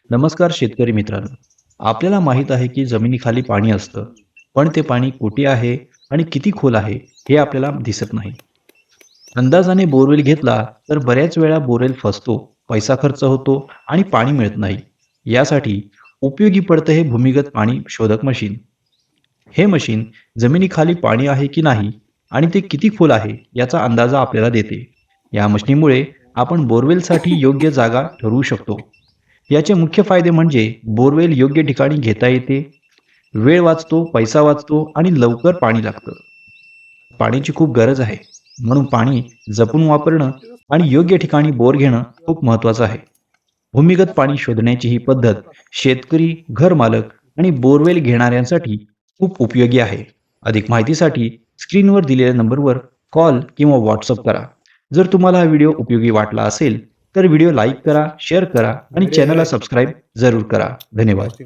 नमस्कार शेतकरी मित्रांनो. आपल्याला माहीत आहे की जमिनीखाली पाणी असतं, पण ते पाणी कुठे आहे आणि किती खोल आहे हे आपल्याला दिसत नाही. अंदाजाने बोरवेल घेतला तर बऱ्याच वेळा बोरवेल फसतो, पैसा खर्च होतो आणि पाणी मिळत नाही. यासाठी उपयोगी पडतं हे भूमिगत पाणी शोधक मशीन. हे मशीन जमिनीखाली पाणी आहे की नाही आणि ते किती खोल आहे याचा अंदाजा आपल्याला देते. या मशिनीमुळे आपण बोरवेलसाठी योग्य जागा ठरवू शकतो. याचे मुख्य फायदे म्हणजे बोरवेल योग्य ठिकाणी घेता येते, वेळ वाचतो, पैसा वाचतो आणि लवकर पाणी लागतं. पाण्याची खूप गरज आहे, म्हणून पाणी जपून वापरणं आणि योग्य ठिकाणी बोर घेणं खूप महत्त्वाचं आहे. भूमिगत पाणी शोधण्याची ही पद्धत शेतकरी, घरमालक आणि बोरवेल घेणाऱ्यांसाठी खूप उपयोगी आहे. अधिक माहितीसाठी स्क्रीनवर दिलेल्या नंबरवर कॉल किंवा व्हॉट्सअप करा. जर तुम्हाला हा व्हिडिओ उपयोगी वाटला असेल, तर व्हिडिओ लाईक करा, शेअर करा आणि चॅनलला सबस्क्राईब जरूर करा. धन्यवाद.